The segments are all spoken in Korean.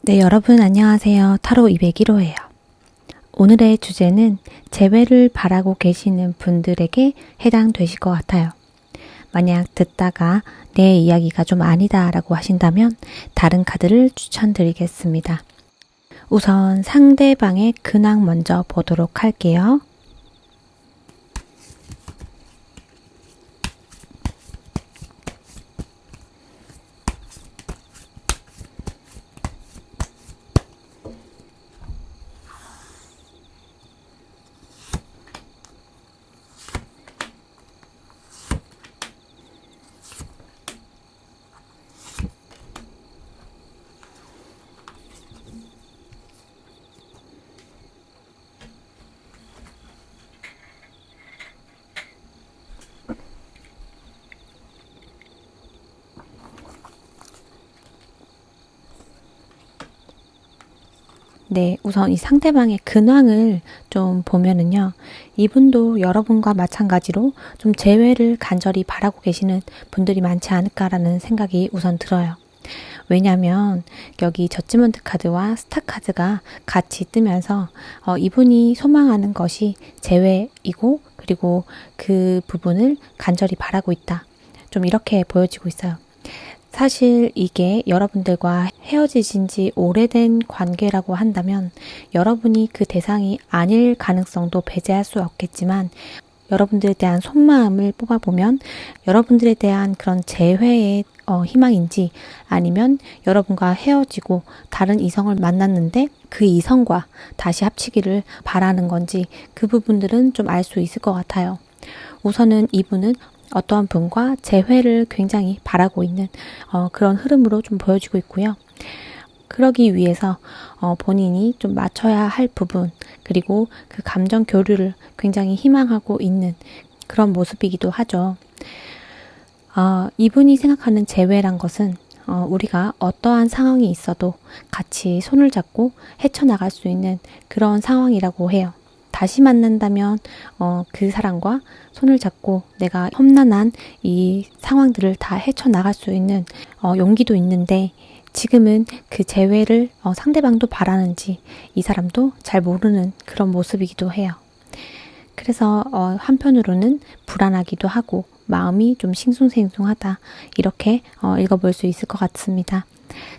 네, 여러분 안녕하세요. 타로 201호예요. 오늘의 주제는 재회를 바라고 계시는 분들에게 해당되실 것 같아요. 만약 듣다가 내 이야기가 좀 아니다 라고 하신다면 다른 카드를 추천드리겠습니다. 우선 상대방의 근황 먼저 보도록 할게요. 네, 우선 이 상대방의 근황을 좀 보면은요, 이분도 여러분과 마찬가지로 좀 재회를 간절히 바라고 계시는 분들이 많지 않을까라는 생각이 우선 들어요. 왜냐하면 여기 저지먼트 카드와 스타 카드가 같이 뜨면서 이분이 소망하는 것이 재회이고 그리고 그 부분을 간절히 바라고 있다. 좀 이렇게 보여지고 있어요. 사실 이게 여러분들과 헤어지신 지 오래된 관계라고 한다면 여러분이 그 대상이 아닐 가능성도 배제할 수 없겠지만 여러분들에 대한 속마음을 뽑아보면 여러분들에 대한 그런 재회의 희망인지 아니면 여러분과 헤어지고 다른 이성을 만났는데 그 이성과 다시 합치기를 바라는 건지 그 부분들은 좀 알 수 있을 것 같아요. 우선은 이분은 어떠한 분과 재회를 굉장히 바라고 있는 그런 흐름으로 좀 보여지고 있고요. 그러기 위해서 본인이 좀 맞춰야 할 부분 그리고 그 감정 교류를 굉장히 희망하고 있는 그런 모습이기도 하죠. 이분이 생각하는 재회란 것은 우리가 어떠한 상황이 있어도 같이 손을 잡고 헤쳐나갈 수 있는 그런 상황이라고 해요. 다시 만난다면 그 사람과 손을 잡고 내가 험난한 이 상황들을 다 헤쳐나갈 수 있는 용기도 있는데 지금은 그 재회를 상대방도 바라는지 이 사람도 잘 모르는 그런 모습이기도 해요. 그래서 한편으로는 불안하기도 하고 마음이 좀 싱숭생숭하다 이렇게 읽어볼 수 있을 것 같습니다.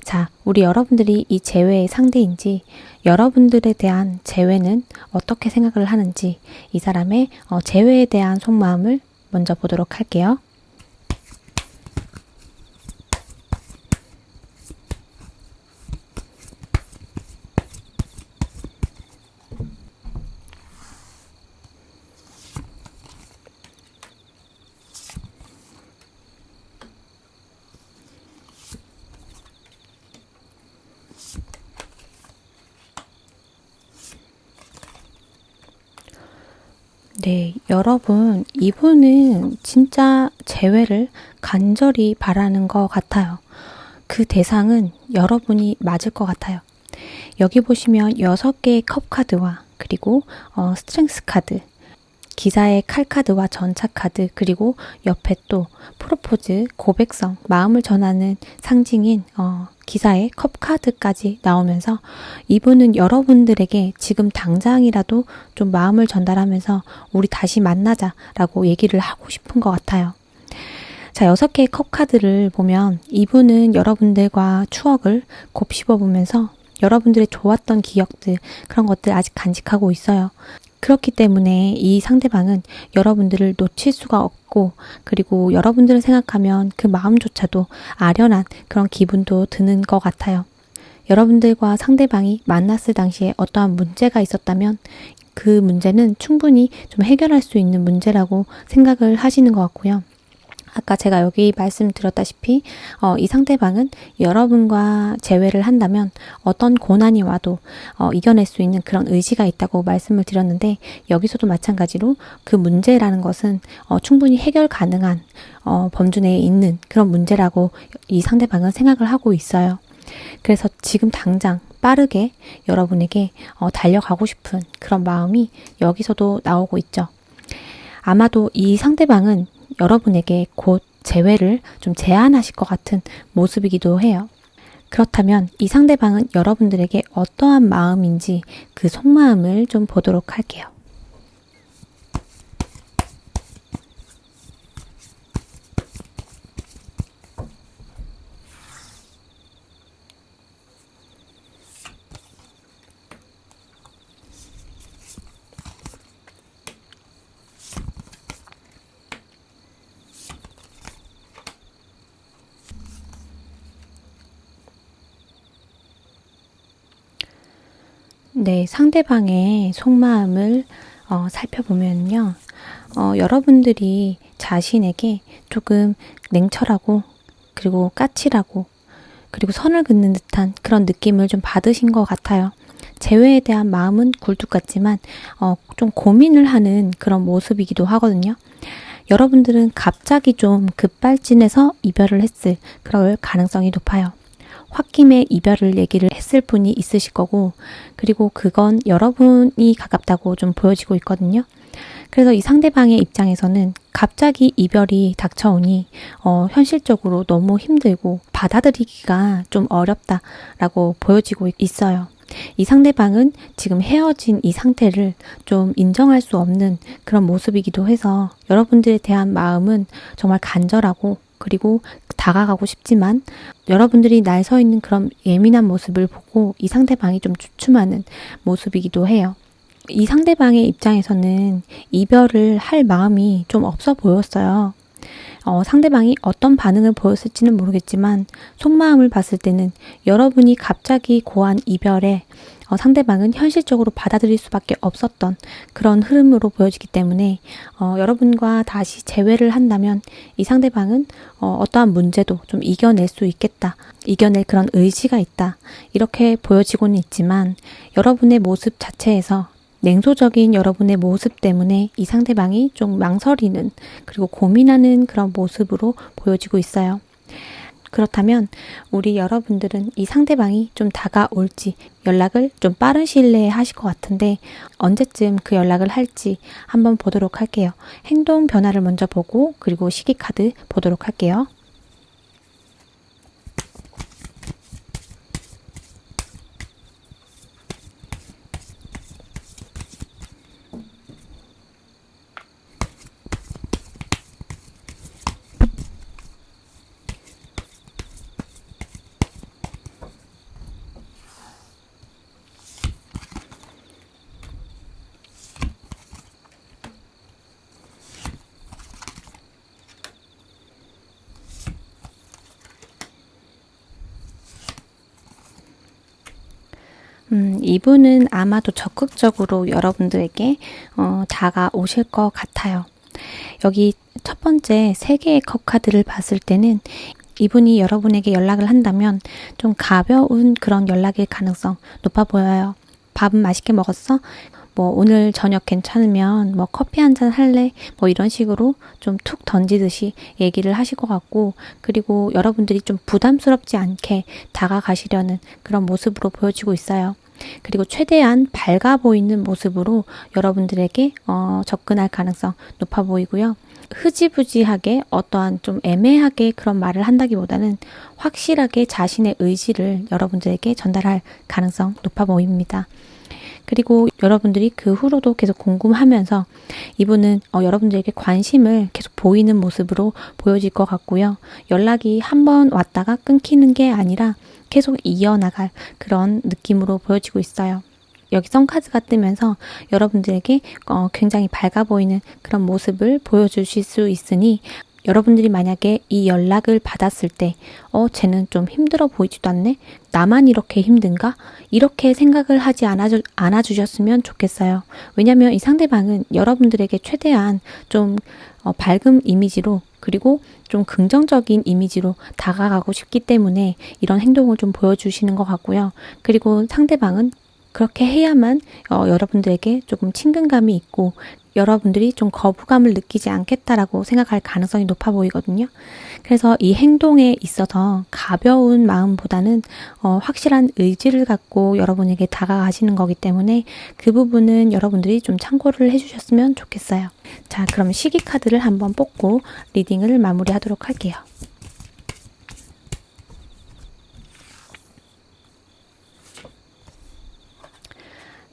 자, 우리 여러분들이 이 재회의 상대인지 여러분들에 대한 재회는 어떻게 생각을 하는지 이 사람의 재회에 대한 속마음을 먼저 보도록 할게요. 네, 여러분, 이분은 진짜 재회를 간절히 바라는 것 같아요. 그 대상은 여러분이 맞을 것 같아요. 여기 보시면 6개의 컵 카드와 그리고 스트렝스 카드, 기사의 칼카드와 전차카드, 그리고 옆에 또 프로포즈, 고백성, 마음을 전하는 상징인 기사의 컵카드까지 나오면서 이분은 여러분들에게 지금 당장이라도 좀 마음을 전달하면서 우리 다시 만나자라고 얘기를 하고 싶은 것 같아요. 자, 6개의 컵카드를 보면 이분은 여러분들과 추억을 곱씹어 보면서 여러분들의 좋았던 기억들, 그런 것들 아직 간직하고 있어요. 그렇기 때문에 이 상대방은 여러분들을 놓칠 수가 없고, 그리고 여러분들을 생각하면 그 마음조차도 아련한 그런 기분도 드는 것 같아요. 여러분들과 상대방이 만났을 당시에 어떠한 문제가 있었다면 그 문제는 충분히 좀 해결할 수 있는 문제라고 생각을 하시는 것 같고요. 아까 제가 여기 말씀드렸다시피 이 상대방은 여러분과 재회를 한다면 어떤 고난이 와도 이겨낼 수 있는 그런 의지가 있다고 말씀을 드렸는데, 여기서도 마찬가지로 그 문제라는 것은 충분히 해결 가능한 범주 내에 있는 그런 문제라고 이 상대방은 생각을 하고 있어요. 그래서 지금 당장 빠르게 여러분에게 달려가고 싶은 그런 마음이 여기서도 나오고 있죠. 아마도 이 상대방은 여러분에게 곧 재회를 좀 제안하실 것 같은 모습이기도 해요. 그렇다면 이 상대방은 여러분들에게 어떠한 마음인지 그 속마음을 좀 보도록 할게요. 네, 상대방의 속마음을 살펴보면요. 여러분들이 자신에게 조금 냉철하고, 그리고 까칠하고, 그리고 선을 긋는 듯한 그런 느낌을 좀 받으신 것 같아요. 재회에 대한 마음은 굴뚝 같지만 좀 고민을 하는 그런 모습이기도 하거든요. 여러분들은 갑자기 좀 급발진해서 이별을 했을 그럴 가능성이 높아요. 홧김에 이별을 얘기를 했을 분이 있으실 거고, 그리고 그건 여러분이 가깝다고 좀 보여지고 있거든요. 그래서 이 상대방의 입장에서는 갑자기 이별이 닥쳐오니 현실적으로 너무 힘들고 받아들이기가 좀 어렵다라고 보여지고 있어요. 이 상대방은 지금 헤어진 이 상태를 좀 인정할 수 없는 그런 모습이기도 해서 여러분들에 대한 마음은 정말 간절하고, 그리고 다가가고 싶지만 여러분들이 날 서 있는 그런 예민한 모습을 보고 이 상대방이 좀 주춤하는 모습이기도 해요. 이 상대방의 입장에서는 이별을 할 마음이 좀 없어 보였어요. 상대방이 어떤 반응을 보였을지는 모르겠지만 속마음을 봤을 때는 여러분이 갑자기 고한 이별에 상대방은 현실적으로 받아들일 수밖에 없었던 그런 흐름으로 보여지기 때문에 여러분과 다시 재회를 한다면 이 상대방은 어떠한 문제도 좀 이겨낼 수 있겠다, 이겨낼 그런 의지가 있다, 이렇게 보여지고는 있지만 여러분의 모습 자체에서, 냉소적인 여러분의 모습 때문에 이 상대방이 좀 망설이는, 그리고 고민하는 그런 모습으로 보여지고 있어요. 그렇다면 우리 여러분들은 이 상대방이 좀 다가올지 연락을 좀 빠른 시일 내에 하실 것 같은데 언제쯤 그 연락을 할지 한번 보도록 할게요. 행동 변화를 먼저 보고, 그리고 시기 카드 보도록 할게요. 이분은 아마도 적극적으로 여러분들에게 다가오실 것 같아요. 여기 첫 번째 3개의 컵 카드를 봤을 때는 이분이 여러분에게 연락을 한다면 좀 가벼운 그런 연락일 가능성 높아 보여요. 밥은 맛있게 먹었어? 뭐 오늘 저녁 괜찮으면 뭐 커피 한잔 할래? 뭐 이런 식으로 좀 툭 던지듯이 얘기를 하실 것 같고, 그리고 여러분들이 좀 부담스럽지 않게 다가가시려는 그런 모습으로 보여지고 있어요. 그리고 최대한 밝아 보이는 모습으로 여러분들에게 접근할 가능성 높아 보이고요. 흐지부지하게 어떠한 좀 애매하게 그런 말을 한다기보다는 확실하게 자신의 의지를 여러분들에게 전달할 가능성 높아 보입니다. 그리고 여러분들이 그 후로도 계속 궁금하면서 이분은 여러분들에게 관심을 계속 보이는 모습으로 보여질 것 같고요. 연락이 한번 왔다가 끊기는 게 아니라 계속 이어나갈 그런 느낌으로 보여지고 있어요. 여기 선카드가 뜨면서 여러분들에게 굉장히 밝아 보이는 그런 모습을 보여주실 수 있으니 여러분들이 만약에 이 연락을 받았을 때 쟤는 좀 힘들어 보이지도 않네? 나만 이렇게 힘든가? 이렇게 생각을 하지 않아주셨으면 좋겠어요. 왜냐하면 이 상대방은 여러분들에게 최대한 좀 밝은 이미지로 그리고 좀 긍정적인 이미지로 다가가고 싶기 때문에 이런 행동을 좀 보여주시는 것 같고요. 그리고 상대방은 그렇게 해야만 여러분들에게 조금 친근감이 있고 여러분들이 좀 거부감을 느끼지 않겠다라고 생각할 가능성이 높아 보이거든요. 그래서 이 행동에 있어서 가벼운 마음보다는 확실한 의지를 갖고 여러분에게 다가가시는 거기 때문에 그 부분은 여러분들이 좀 참고를 해주셨으면 좋겠어요. 자, 그럼 시기 카드를 한번 뽑고 리딩을 마무리하도록 할게요.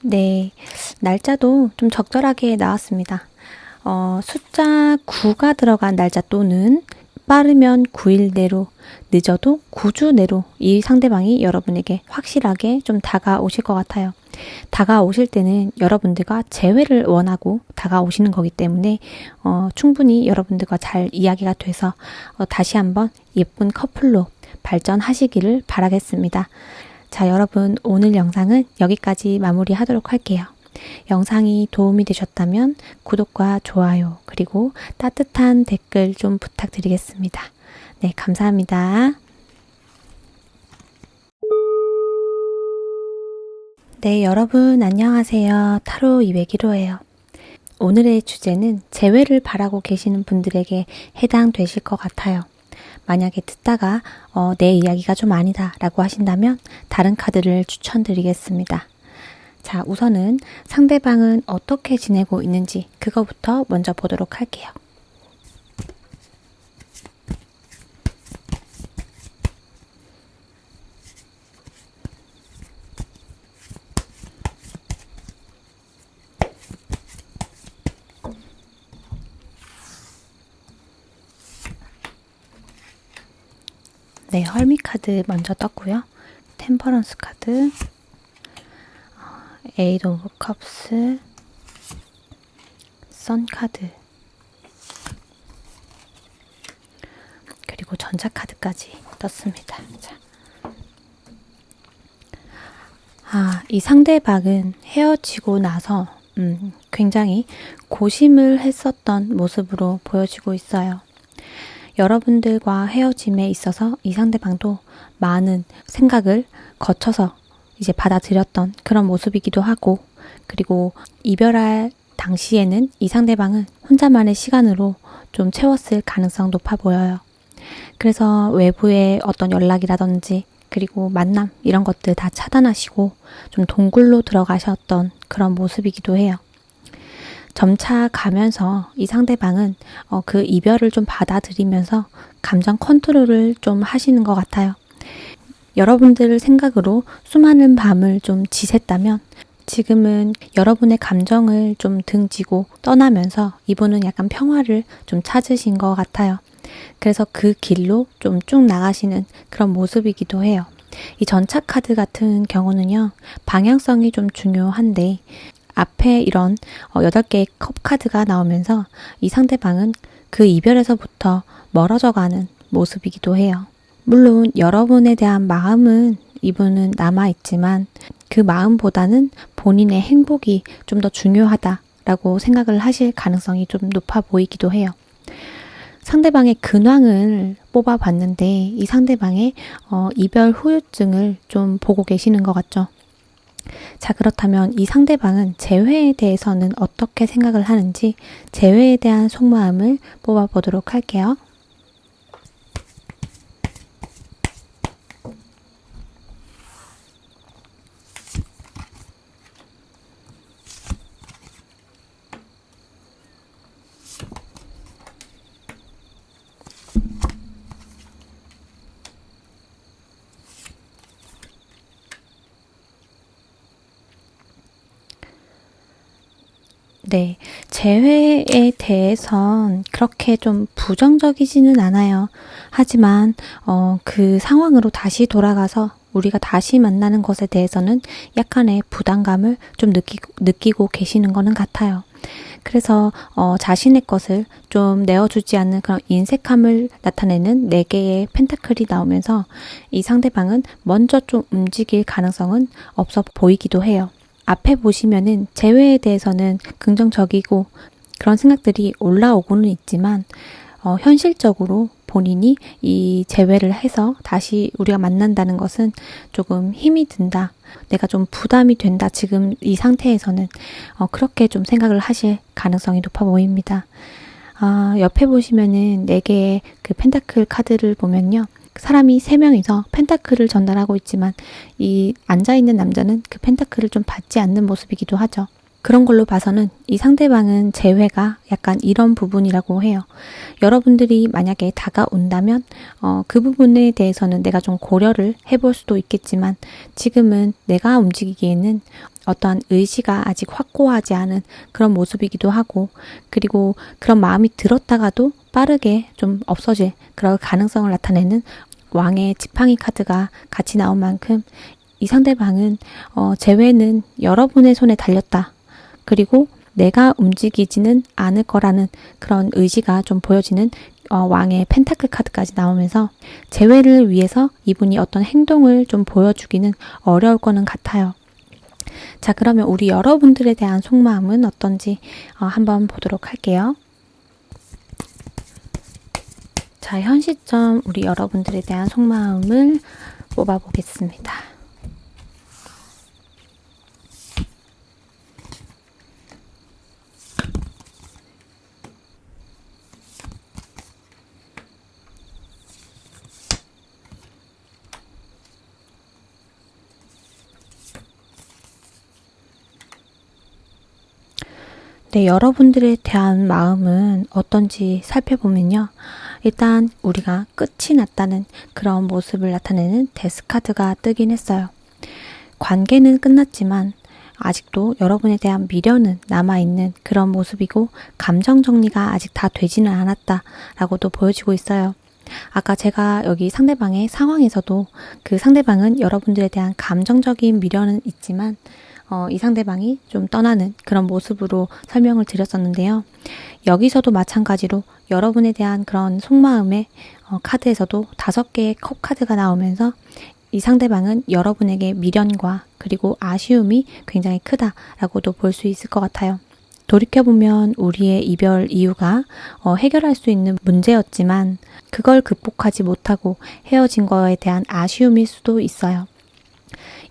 네, 날짜도 좀 적절하게 나왔습니다. 숫자 9가 들어간 날짜 또는 빠르면 9일 내로, 늦어도 9주 내로 이 상대방이 여러분에게 확실하게 좀 다가오실 것 같아요. 다가오실 때는 여러분들과 재회를 원하고 다가오시는 거기 때문에 충분히 여러분들과 잘 이야기가 돼서 다시 한번 예쁜 커플로 발전하시기를 바라겠습니다. 자, 여러분 오늘 영상은 여기까지 마무리하도록 할게요. 영상이 도움이 되셨다면 구독과 좋아요 그리고 따뜻한 댓글 좀 부탁드리겠습니다. 네, 감사합니다. 네, 여러분 안녕하세요. 타로 201호예요. 오늘의 주제는 재회를 바라고 계시는 분들에게 해당되실 것 같아요. 만약에 듣다가 내 이야기가 좀 아니다 라고 하신다면 다른 카드를 추천드리겠습니다. 자, 우선은 상대방은 어떻게 지내고 있는지 그거부터 먼저 보도록 할게요. 네, 헐미 카드 먼저 떴고요. 템퍼런스 카드, 에이드 오브 컵스, 선 카드, 그리고 전자 카드까지 떴습니다. 자. 이 상대방은 헤어지고 나서 굉장히 고심을 했었던 모습으로 보여지고 있어요. 여러분들과 헤어짐에 있어서 이 상대방도 많은 생각을 거쳐서 이제 받아들였던 그런 모습이기도 하고, 그리고 이별할 당시에는 이 상대방은 혼자만의 시간으로 좀 채웠을 가능성 높아 보여요. 그래서 외부의 어떤 연락이라든지 그리고 만남 이런 것들 다 차단하시고 좀 동굴로 들어가셨던 그런 모습이기도 해요. 점차 가면서 이 상대방은 그 이별을 좀 받아들이면서 감정 컨트롤을 좀 하시는 것 같아요. 여러분들 생각으로 수많은 밤을 좀 지샜다면 지금은 여러분의 감정을 좀 등지고 떠나면서 이분은 약간 평화를 좀 찾으신 것 같아요. 그래서 그 길로 좀 쭉 나가시는 그런 모습이기도 해요. 이 전차 카드 같은 경우는요, 방향성이 좀 중요한데 앞에 이런 8개의 컵 카드가 나오면서 이 상대방은 그 이별에서부터 멀어져 가는 모습이기도 해요. 물론 여러분에 대한 마음은 이분은 남아있지만 그 마음보다는 본인의 행복이 좀 더 중요하다라고 생각을 하실 가능성이 좀 높아 보이기도 해요. 상대방의 근황을 뽑아봤는데 이 상대방의 이별 후유증을 좀 보고 계시는 것 같죠. 자, 그렇다면 이 상대방은 재회에 대해서는 어떻게 생각을 하는지 재회에 대한 속마음을 뽑아보도록 할게요. 네, 재회에 대해선 그렇게 좀 부정적이지는 않아요. 하지만 그 상황으로 다시 돌아가서 우리가 다시 만나는 것에 대해서는 약간의 부담감을 좀 느끼고 계시는 거는 같아요. 그래서 자신의 것을 좀 내어주지 않는 그런 인색함을 나타내는 4개의 펜타클이 나오면서 이 상대방은 먼저 좀 움직일 가능성은 없어 보이기도 해요. 앞에 보시면은 재회에 대해서는 긍정적이고 그런 생각들이 올라오고는 있지만 현실적으로 본인이 이 재회를 해서 다시 우리가 만난다는 것은 조금 힘이 든다. 내가 좀 부담이 된다. 지금 이 상태에서는 그렇게 좀 생각을 하실 가능성이 높아 보입니다. 옆에 보시면은 4개의 그 펜타클 카드를 보면요. 사람이 3명이서 펜타클을 전달하고 있지만 이 앉아있는 남자는 그 펜타클을 좀 받지 않는 모습이기도 하죠. 그런 걸로 봐서는 이 상대방은 재회가 약간 이런 부분이라고 해요. 여러분들이 만약에 다가온다면 그 부분에 대해서는 내가 좀 고려를 해볼 수도 있겠지만 지금은 내가 움직이기에는 어떠한 의지가 아직 확고하지 않은 그런 모습이기도 하고 그리고 그런 마음이 들었다가도 빠르게 좀 없어질 그런 가능성을 나타내는 왕의 지팡이 카드가 같이 나온 만큼 이 상대방은 재회는 여러분의 손에 달렸다. 그리고 내가 움직이지는 않을 거라는 그런 의지가 좀 보여지는 왕의 펜타클 카드까지 나오면서 재회를 위해서 이분이 어떤 행동을 좀 보여주기는 어려울 거는 같아요. 자, 그러면 우리 여러분들에 대한 속마음은 어떤지 한번 보도록 할게요. 자, 현 시점 우리 여러분들에 대한 속마음을 뽑아보겠습니다. 네, 여러분들에 대한 마음은 어떤지 살펴보면요. 일단 우리가 끝이 났다는 그런 모습을 나타내는 데스카드가 뜨긴 했어요. 관계는 끝났지만 아직도 여러분에 대한 미련은 남아있는 그런 모습이고 감정 정리가 아직 다 되지는 않았다라고도 보여지고 있어요. 아까 제가 여기 상대방의 상황에서도 그 상대방은 여러분들에 대한 감정적인 미련은 있지만 이 상대방이 좀 떠나는 그런 모습으로 설명을 드렸었는데요. 여기서도 마찬가지로 여러분에 대한 그런 속마음의 카드에서도 5개의 컵 카드가 나오면서 이 상대방은 여러분에게 미련과 그리고 아쉬움이 굉장히 크다라고도 볼 수 있을 것 같아요. 돌이켜보면 우리의 이별 이유가 해결할 수 있는 문제였지만 그걸 극복하지 못하고 헤어진 거에 대한 아쉬움일 수도 있어요.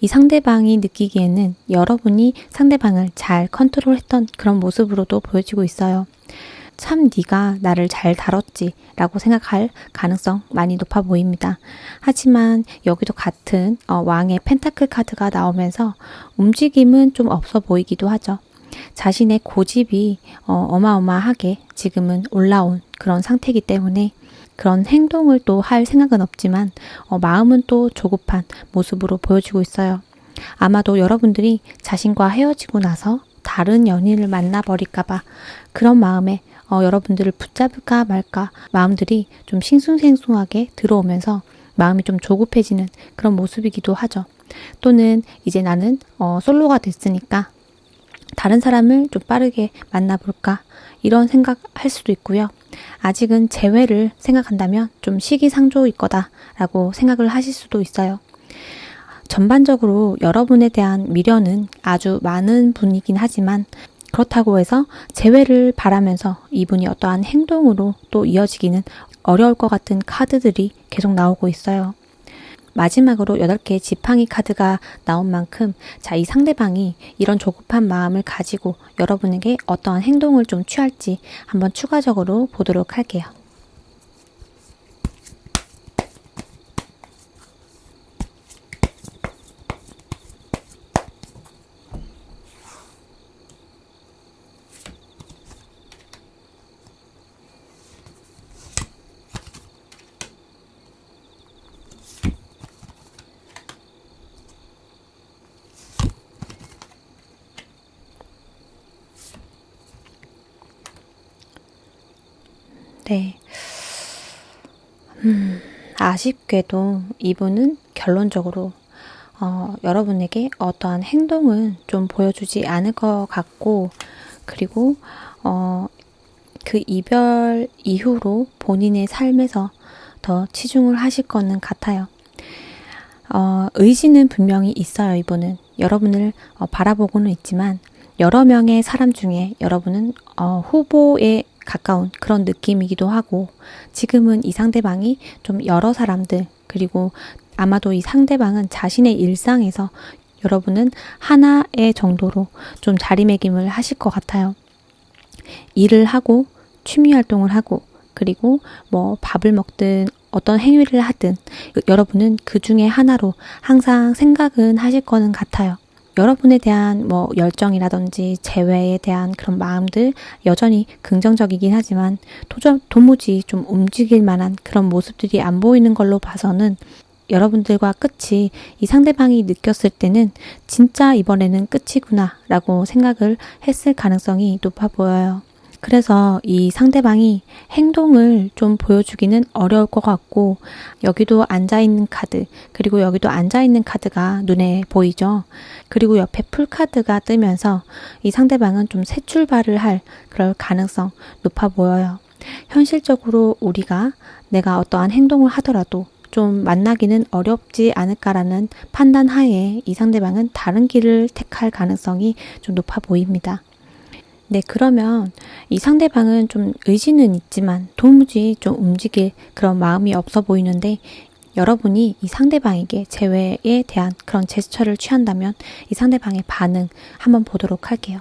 이 상대방이 느끼기에는 여러분이 상대방을 잘 컨트롤했던 그런 모습으로도 보여지고 있어요. 참 네가 나를 잘 다뤘지 라고 생각할 가능성 많이 높아 보입니다. 하지만 여기도 같은 왕의 펜타클 카드가 나오면서 움직임은 좀 없어 보이기도 하죠. 자신의 고집이 어마어마하게 지금은 올라온 그런 상태이기 때문에 그런 행동을 또 할 생각은 없지만 마음은 또 조급한 모습으로 보여지고 있어요. 아마도 여러분들이 자신과 헤어지고 나서 다른 연인을 만나버릴까봐 그런 마음에 여러분들을 붙잡을까 말까 마음들이 좀 싱숭생숭하게 들어오면서 마음이 좀 조급해지는 그런 모습이기도 하죠. 또는 이제 나는 솔로가 됐으니까 다른 사람을 좀 빠르게 만나볼까 이런 생각할 수도 있고요. 아직은 재회를 생각한다면 좀 시기상조일 거다라고 생각을 하실 수도 있어요. 전반적으로 여러분에 대한 미련은 아주 많은 분이긴 하지만 그렇다고 해서 재회를 바라면서 이분이 어떠한 행동으로 또 이어지기는 어려울 것 같은 카드들이 계속 나오고 있어요. 마지막으로 8개의 지팡이 카드가 나온 만큼 이 상대방이 이런 조급한 마음을 가지고 여러분에게 어떠한 행동을 좀 취할지 한번 추가적으로 보도록 할게요. 네. 아쉽게도 이분은 결론적으로 여러분에게 어떠한 행동은 좀 보여주지 않을 것 같고, 그리고 그 이별 이후로 본인의 삶에서 더 치중을 하실 거는 같아요. 의지는 분명히 있어요. 이분은 여러분을 바라보고는 있지만 여러 명의 사람 중에 여러분은 후보에 가까운 그런 느낌이기도 하고, 지금은 이 상대방이 좀 여러 사람들, 그리고 아마도 이 상대방은 자신의 일상에서 여러분은 하나의 정도로 좀 자리매김을 하실 것 같아요. 일을 하고 취미 활동을 하고, 그리고 뭐 밥을 먹든 어떤 행위를 하든 여러분은 그 중에 하나로 항상 생각은 하실 거는 같아요. 여러분에 대한 뭐 열정이라든지 재회에 대한 그런 마음들 여전히 긍정적이긴 하지만 도무지 좀 움직일 만한 그런 모습들이 안 보이는 걸로 봐서는 여러분들과 끝이 이 상대방이 느꼈을 때는 진짜 이번에는 끝이구나 라고 생각을 했을 가능성이 높아 보여요. 그래서 이 상대방이 행동을 좀 보여주기는 어려울 것 같고, 여기도 앉아있는 카드, 그리고 여기도 앉아있는 카드가 눈에 보이죠. 그리고 옆에 풀카드가 뜨면서 이 상대방은 좀 새 출발을 할 그럴 가능성 높아 보여요. 현실적으로 내가 어떠한 행동을 하더라도 좀 만나기는 어렵지 않을까라는 판단 하에 이 상대방은 다른 길을 택할 가능성이 좀 높아 보입니다. 네, 그러면 이 상대방은 좀 의지는 있지만 도무지 좀 움직일 그런 마음이 없어 보이는데, 여러분이 이 상대방에게 재회에 대한 그런 제스처를 취한다면 이 상대방의 반응 한번 보도록 할게요.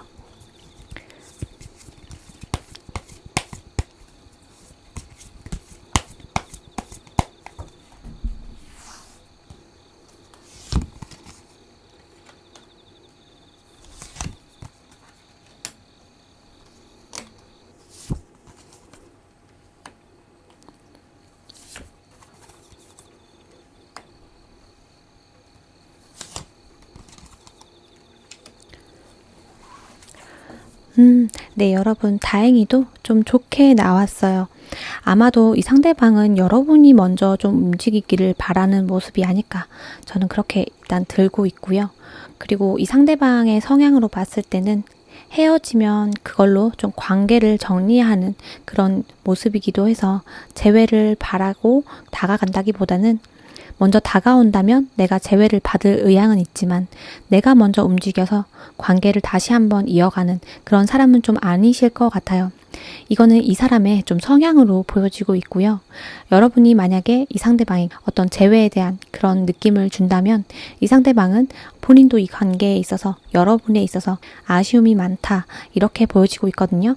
네, 여러분, 다행히도 좀 좋게 나왔어요. 아마도 이 상대방은 여러분이 먼저 좀 움직이기를 바라는 모습이 아닐까. 저는 그렇게 일단 들고 있고요. 그리고 이 상대방의 성향으로 봤을 때는 헤어지면 그걸로 좀 관계를 정리하는 그런 모습이기도 해서 재회를 바라고 다가간다기보다는 먼저 다가온다면 내가 재회를 받을 의향은 있지만 내가 먼저 움직여서 관계를 다시 한번 이어가는 그런 사람은 좀 아니실 것 같아요. 이거는 이 사람의 좀 성향으로 보여지고 있고요. 여러분이 만약에 이 상대방이 어떤 재회에 대한 그런 느낌을 준다면 이 상대방은 본인도 이 관계에 있어서 여러분에 있어서 아쉬움이 많다 이렇게 보여지고 있거든요.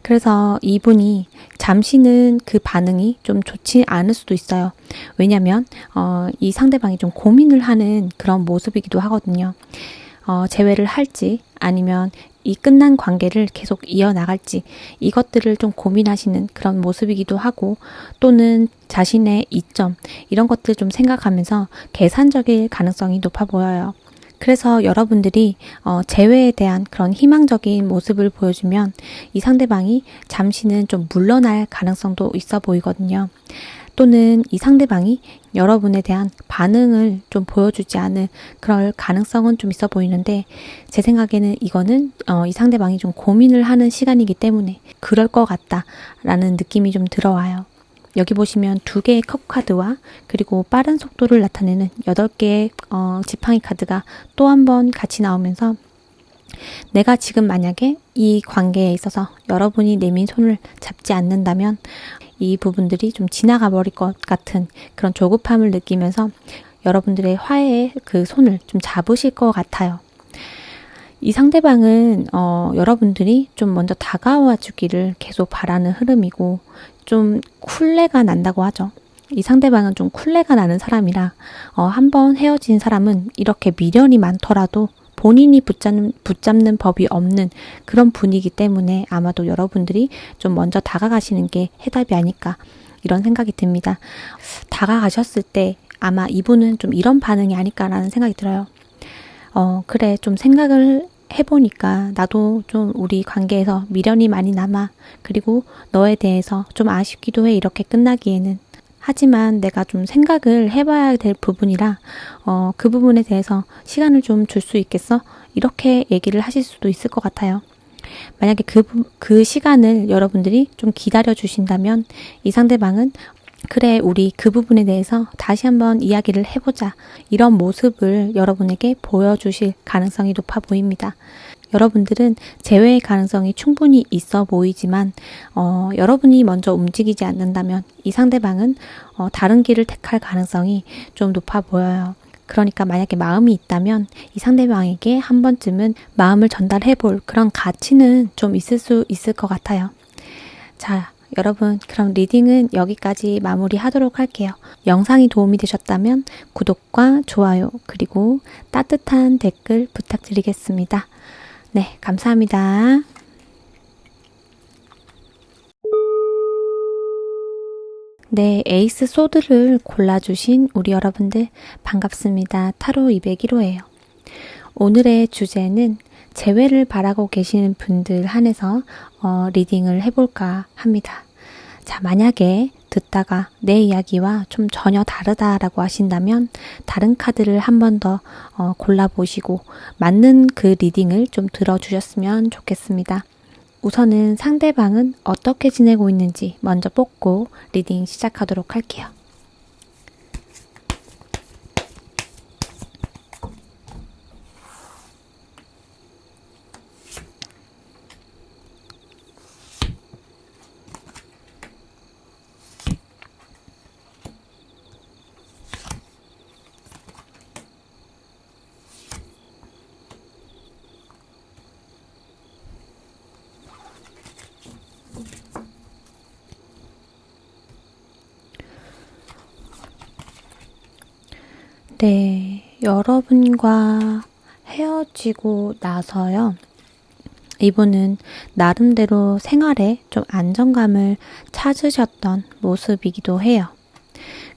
그래서 이분이 잠시는 그 반응이 좀 좋지 않을 수도 있어요. 왜냐면 이 상대방이 좀 고민을 하는 그런 모습이기도 하거든요. 재회를 할지 아니면 이 끝난 관계를 계속 이어나갈지 이것들을 좀 고민하시는 그런 모습이기도 하고, 또는 자신의 이점 이런 것들 좀 생각하면서 계산적일 가능성이 높아 보여요. 그래서 여러분들이 재회에 대한 그런 희망적인 모습을 보여주면 이 상대방이 잠시는 좀 물러날 가능성도 있어 보이거든요. 또는 이 상대방이 여러분에 대한 반응을 좀 보여주지 않을 그럴 가능성은 좀 있어 보이는데, 제 생각에는 이거는 이 상대방이 좀 고민을 하는 시간이기 때문에 그럴 것 같다라는 느낌이 좀 들어와요. 여기 보시면 2개의 컵 카드와 그리고 빠른 속도를 나타내는 8개의 지팡이 카드가 또 한 번 같이 나오면서, 내가 지금 만약에 이 관계에 있어서 여러분이 내민 손을 잡지 않는다면 이 부분들이 좀 지나가 버릴 것 같은 그런 조급함을 느끼면서 여러분들의 화해의 그 손을 좀 잡으실 것 같아요. 이 상대방은 여러분들이 좀 먼저 다가와 주기를 계속 바라는 흐름이고, 좀 쿨레가 난다고 하죠. 이 상대방은 좀 쿨레가 나는 사람이라 한번 헤어진 사람은 이렇게 미련이 많더라도 본인이 붙잡는 법이 없는 그런 분이기 때문에 아마도 여러분들이 좀 먼저 다가가시는 게 해답이 아닐까 이런 생각이 듭니다. 다가가셨을 때 아마 이분은 좀 이런 반응이 아닐까라는 생각이 들어요. 그래, 좀 생각을 해보니까 나도 좀 우리 관계에서 미련이 많이 남아. 그리고 너에 대해서 좀 아쉽기도 해. 이렇게 끝나기에는. 하지만 내가 좀 생각을 해봐야 될 부분이라 그 부분에 대해서 시간을 좀 줄 수 있겠어? 이렇게 얘기를 하실 수도 있을 것 같아요. 만약에 그 시간을 여러분들이 좀 기다려 주신다면 이 상대방은 그래, 우리 그 부분에 대해서 다시 한번 이야기를 해보자. 이런 모습을 여러분에게 보여주실 가능성이 높아 보입니다. 여러분들은 재회의 가능성이 충분히 있어 보이지만 여러분이 먼저 움직이지 않는다면 이 상대방은 다른 길을 택할 가능성이 좀 높아 보여요. 그러니까 만약에 마음이 있다면 이 상대방에게 한 번쯤은 마음을 전달해 볼 그런 가치는 좀 있을 수 있을 것 같아요. 자, 여러분, 그럼 리딩은 여기까지 마무리하도록 할게요. 영상이 도움이 되셨다면 구독과 좋아요 그리고 따뜻한 댓글 부탁드리겠습니다. 네, 감사합니다. 네, 에이스 소드를 골라주신 우리 여러분들 반갑습니다. 타로 201호예요. 오늘의 주제는 재회를 바라고 계시는 분들 한해서 리딩을 해볼까 합니다. 자, 만약에 듣다가 내 이야기와 좀 전혀 다르다라고 하신다면 다른 카드를 한 번 더 골라보시고 맞는 그 리딩을 좀 들어주셨으면 좋겠습니다. 우선은 상대방은 어떻게 지내고 있는지 먼저 뽑고 리딩 시작하도록 할게요. 네, 여러분과 헤어지고 나서요. 이분은 나름대로 생활에 좀 안정감을 찾으셨던 모습이기도 해요.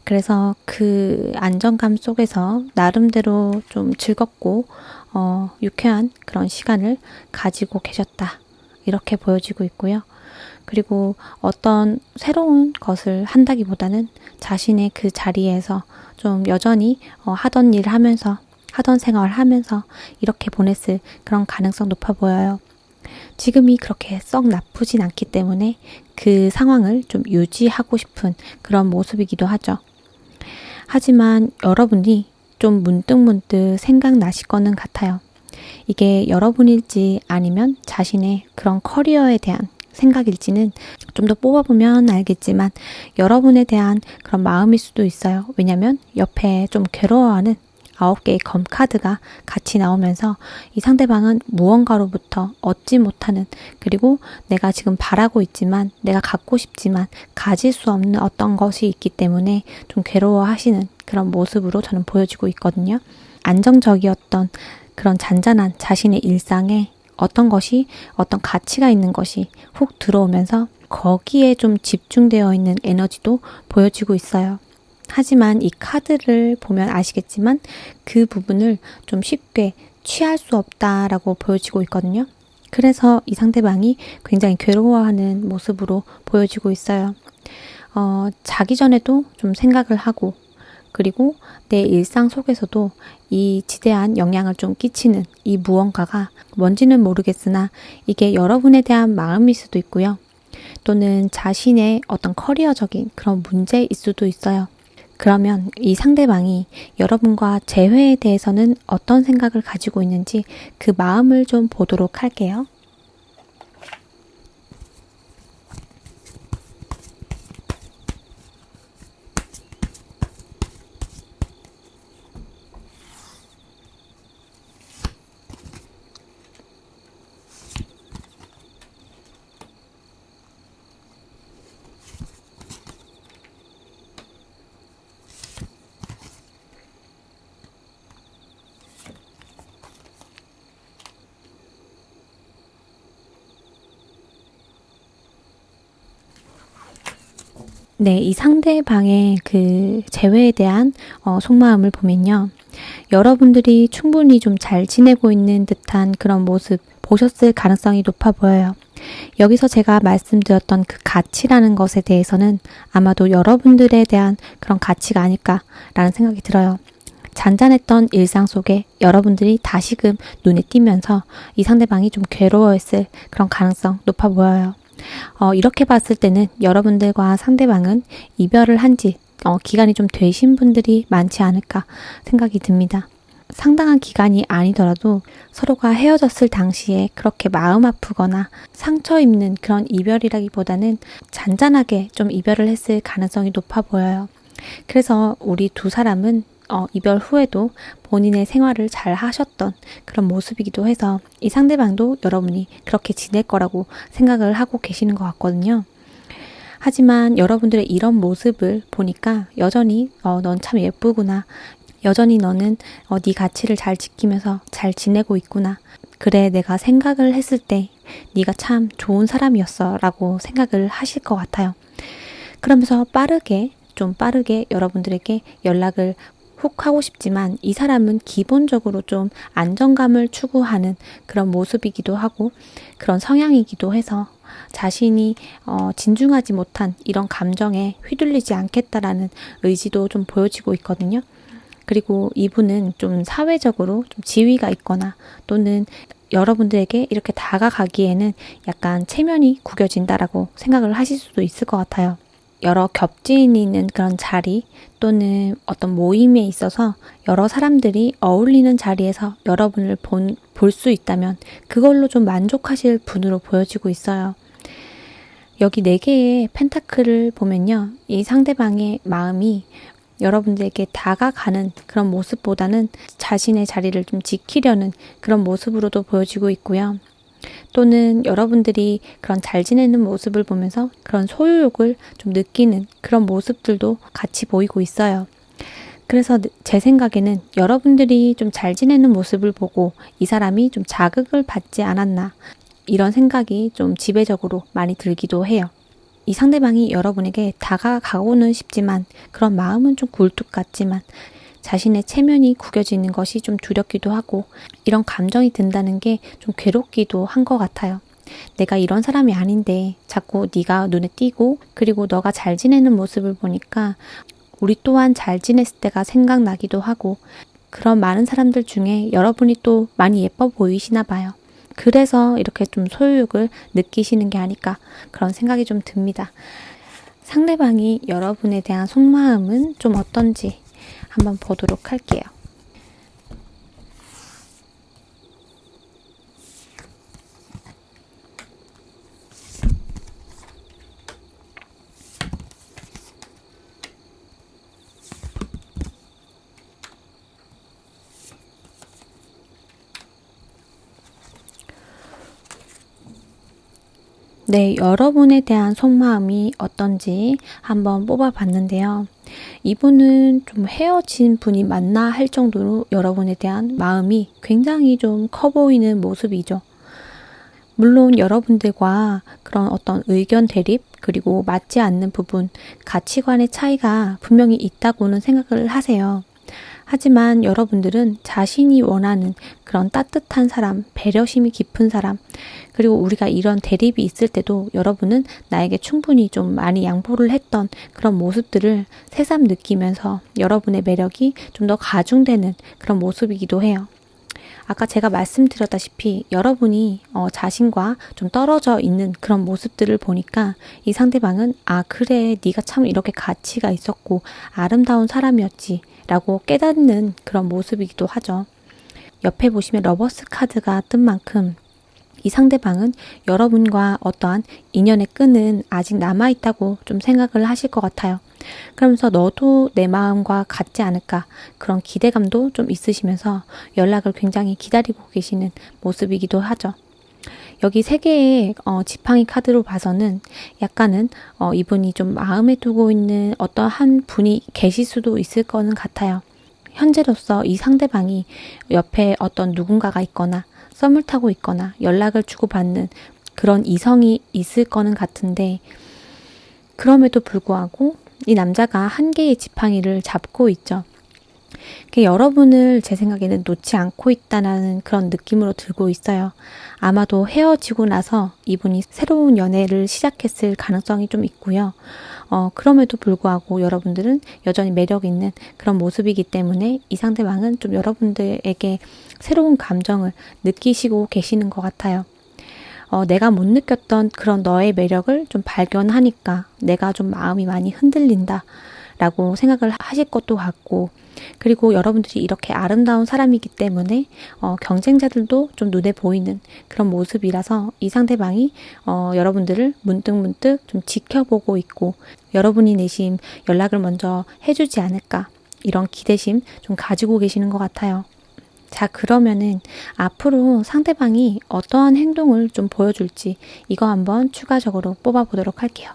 그래서 그 안정감 속에서 나름대로 좀 즐겁고 유쾌한 그런 시간을 가지고 계셨다. 이렇게 보여지고 있고요. 그리고 어떤 새로운 것을 한다기보다는 자신의 그 자리에서 좀 여전히 하던 일 하면서 하던 생활 하면서 이렇게 보냈을 그런 가능성 높아 보여요. 지금이 그렇게 썩 나쁘진 않기 때문에 그 상황을 좀 유지하고 싶은 그런 모습이기도 하죠. 하지만 여러분이 좀 문득문득 생각나실 거는 같아요. 이게 여러분일지 아니면 자신의 그런 커리어에 대한 생각일지는 좀 더 뽑아보면 알겠지만 여러분에 대한 그런 마음일 수도 있어요. 왜냐면 옆에 좀 괴로워하는 9개의 검 카드가 같이 나오면서 이 상대방은 무언가로부터 얻지 못하는, 그리고 내가 지금 바라고 있지만 내가 갖고 싶지만 가질 수 없는 어떤 것이 있기 때문에 좀 괴로워하시는 그런 모습으로 저는 보여지고 있거든요. 안정적이었던 그런 잔잔한 자신의 일상에 어떤 것이, 어떤 가치가 있는 것이 훅 들어오면서 거기에 좀 집중되어 있는 에너지도 보여지고 있어요. 하지만 이 카드를 보면 아시겠지만 그 부분을 좀 쉽게 취할 수 없다라고 보여지고 있거든요. 그래서 이 상대방이 굉장히 괴로워하는 모습으로 보여지고 있어요. 자기 전에도 좀 생각을 하고, 그리고 내 일상 속에서도 이 지대한 영향을 좀 끼치는 이 무언가가 뭔지는 모르겠으나 이게 여러분에 대한 마음일 수도 있고요. 또는 자신의 어떤 커리어적인 그런 문제일 수도 있어요. 그러면 이 상대방이 여러분과 재회에 대해서는 어떤 생각을 가지고 있는지 그 마음을 좀 보도록 할게요. 네, 이 상대방의 그 재회에 대한 속마음을 보면요. 여러분들이 충분히 좀 잘 지내고 있는 듯한 그런 모습 보셨을 가능성이 높아 보여요. 여기서 제가 말씀드렸던 그 가치라는 것에 대해서는 아마도 여러분들에 대한 그런 가치가 아닐까라는 생각이 들어요. 잔잔했던 일상 속에 여러분들이 다시금 눈에 띄면서 이 상대방이 좀 괴로워했을 그런 가능성 높아 보여요. 이렇게 봤을 때는 여러분들과 상대방은 이별을 한 지 기간이 좀 되신 분들이 많지 않을까 생각이 듭니다. 상당한 기간이 아니더라도 서로가 헤어졌을 당시에 그렇게 마음 아프거나 상처 입는 그런 이별이라기보다는 잔잔하게 좀 이별을 했을 가능성이 높아 보여요. 그래서 우리 두 사람은 이별 후에도 본인의 생활을 잘 하셨던 그런 모습이기도 해서 이 상대방도 여러분이 그렇게 지낼 거라고 생각을 하고 계시는 것 같거든요. 하지만 여러분들의 이런 모습을 보니까 여전히 넌 참 예쁘구나. 여전히 너는 네 가치를 잘 지키면서 잘 지내고 있구나. 그래, 내가 생각을 했을 때 네가 참 좋은 사람이었어 라고 생각을 하실 것 같아요. 그러면서 좀 빠르게 여러분들에게 연락을 훅 하고 싶지만 이 사람은 기본적으로 좀 안정감을 추구하는 그런 모습이기도 하고 그런 성향이기도 해서 자신이 진중하지 못한 이런 감정에 휘둘리지 않겠다라는 의지도 좀 보여지고 있거든요. 그리고 이분은 좀 사회적으로 좀 지위가 있거나 또는 여러분들에게 이렇게 다가가기에는 약간 체면이 구겨진다라고 생각을 하실 수도 있을 것 같아요. 여러 겹지인이 있는 그런 자리 또는 어떤 모임에 있어서 여러 사람들이 어울리는 자리에서 여러분을 볼 수 있다면 그걸로 좀 만족하실 분으로 보여지고 있어요. 여기 4개의 펜타클을 보면요. 이 상대방의 마음이 여러분들에게 다가가는 그런 모습보다는 자신의 자리를 좀 지키려는 그런 모습으로도 보여지고 있고요. 또는 여러분들이 그런 잘 지내는 모습을 보면서 그런 소유욕을 좀 느끼는 그런 모습들도 같이 보이고 있어요. 그래서 제 생각에는 여러분들이 좀 잘 지내는 모습을 보고 이 사람이 좀 자극을 받지 않았나 이런 생각이 좀 지배적으로 많이 들기도 해요. 이 상대방이 여러분에게 다가가고는 싶지만 그런 마음은 좀 굴뚝 같지만 자신의 체면이 구겨지는 것이 좀 두렵기도 하고 이런 감정이 든다는 게 좀 괴롭기도 한 것 같아요. 내가 이런 사람이 아닌데 자꾸 네가 눈에 띄고 그리고 너가 잘 지내는 모습을 보니까 우리 또한 잘 지냈을 때가 생각나기도 하고 그런 많은 사람들 중에 여러분이 또 많이 예뻐 보이시나 봐요. 그래서 이렇게 좀 소유욕을 느끼시는 게 아닐까 그런 생각이 좀 듭니다. 상대방이 여러분에 대한 속마음은 좀 어떤지 한번 보도록 할게요. 네, 여러분에 대한 속마음이 어떤지 한번 뽑아봤는데요. 이분은 좀 헤어진 분이 맞나 할 정도로 여러분에 대한 마음이 굉장히 좀 커 보이는 모습이죠. 물론 여러분들과 그런 어떤 의견 대립 그리고 맞지 않는 부분, 가치관의 차이가 분명히 있다고는 생각을 하세요. 하지만 여러분들은 자신이 원하는 그런 따뜻한 사람, 배려심이 깊은 사람, 그리고 우리가 이런 대립이 있을 때도 여러분은 나에게 충분히 좀 많이 양보를 했던 그런 모습들을 새삼 느끼면서 여러분의 매력이 좀 더 가중되는 그런 모습이기도 해요. 아까 제가 말씀드렸다시피 여러분이 자신과 좀 떨어져 있는 그런 모습들을 보니까 이 상대방은 아 그래 네가 참 이렇게 가치가 있었고 아름다운 사람이었지 라고 깨닫는 그런 모습이기도 하죠. 옆에 보시면 러버스 카드가 뜬 만큼 이 상대방은 여러분과 어떠한 인연의 끈은 아직 남아있다고 좀 생각을 하실 것 같아요. 그러면서 너도 내 마음과 같지 않을까 그런 기대감도 좀 있으시면서 연락을 굉장히 기다리고 계시는 모습이기도 하죠. 여기 3개의 지팡이 카드로 봐서는 약간은 이분이 좀 마음에 두고 있는 어떠한 분이 계실 수도 있을 거는 같아요. 현재로서 이 상대방이 옆에 어떤 누군가가 있거나 썸을 타고 있거나 연락을 주고받는 그런 이성이 있을 거는 같은데 그럼에도 불구하고 이 남자가 한 개의 지팡이를 잡고 있죠. 그게 여러분을 제 생각에는 놓지 않고 있다는 그런 느낌으로 들고 있어요. 아마도 헤어지고 나서 이분이 새로운 연애를 시작했을 가능성이 좀 있고요. 그럼에도 불구하고 여러분들은 여전히 매력 있는 그런 모습이기 때문에 이 상대방은 좀 여러분들에게 새로운 감정을 느끼시고 계시는 것 같아요. 내가 못 느꼈던 그런 너의 매력을 좀 발견하니까 내가 좀 마음이 많이 흔들린다 라고 생각을 하실 것도 같고, 그리고 여러분들이 이렇게 아름다운 사람이기 때문에 경쟁자들도 좀 눈에 보이는 그런 모습이라서 이 상대방이 여러분들을 문득문득 좀 지켜보고 있고 여러분이 내심 연락을 먼저 해주지 않을까, 이런 기대심 좀 가지고 계시는 것 같아요. 자, 그러면은 앞으로 상대방이 어떠한 행동을 좀 보여줄지 이거 한번 추가적으로 뽑아보도록 할게요.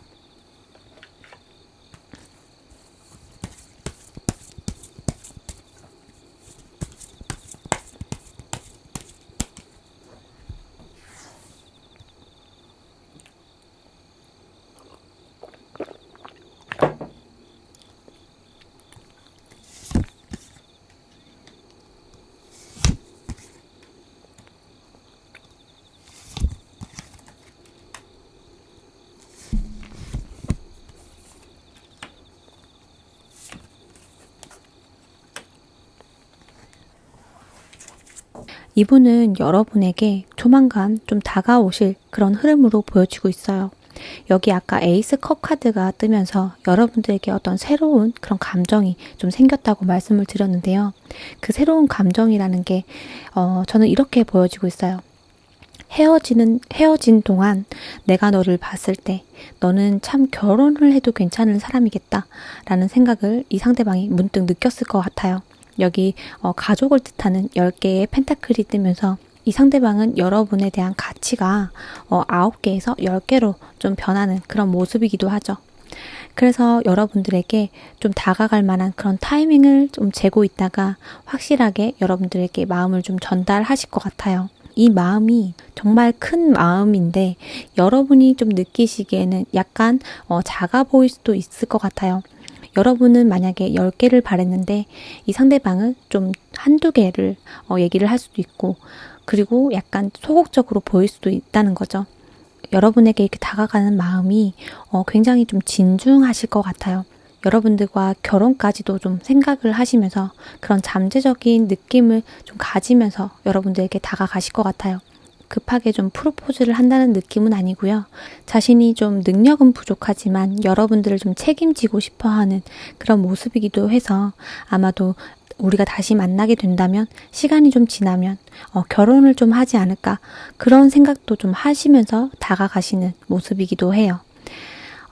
이분은 여러분에게 조만간 좀 다가오실 그런 흐름으로 보여지고 있어요. 여기 아까 에이스 컵 카드가 뜨면서 여러분들에게 어떤 새로운 그런 감정이 좀 생겼다고 말씀을 드렸는데요. 그 새로운 감정이라는 게 저는 이렇게 보여지고 있어요. 헤어진 동안 내가 너를 봤을 때 너는 참 결혼을 해도 괜찮은 사람이겠다 라는 생각을 이 상대방이 문득 느꼈을 것 같아요. 여기 가족을 뜻하는 10개의 펜타클이 뜨면서 이 상대방은 여러분에 대한 가치가 9개에서 10개로 좀 변하는 그런 모습이기도 하죠. 그래서 여러분들에게 좀 다가갈 만한 그런 타이밍을 좀 재고 있다가 확실하게 여러분들에게 마음을 좀 전달하실 것 같아요. 이 마음이 정말 큰 마음인데 여러분이 좀 느끼시기에는 약간 작아 보일 수도 있을 것 같아요. 여러분은 만약에 10개를 바랬는데 이 상대방은 좀 한두 개를 얘기를 할 수도 있고, 그리고 약간 소극적으로 보일 수도 있다는 거죠. 여러분에게 이렇게 다가가는 마음이 굉장히 좀 진중하실 것 같아요. 여러분들과 결혼까지도 좀 생각을 하시면서 그런 잠재적인 느낌을 좀 가지면서 여러분들에게 다가가실 것 같아요. 급하게 좀 프로포즈를 한다는 느낌은 아니고요. 자신이 좀 능력은 부족하지만 여러분들을 좀 책임지고 싶어 하는 그런 모습이기도 해서 아마도 우리가 다시 만나게 된다면 시간이 좀 지나면 결혼을 좀 하지 않을까, 그런 생각도 좀 하시면서 다가가시는 모습이기도 해요.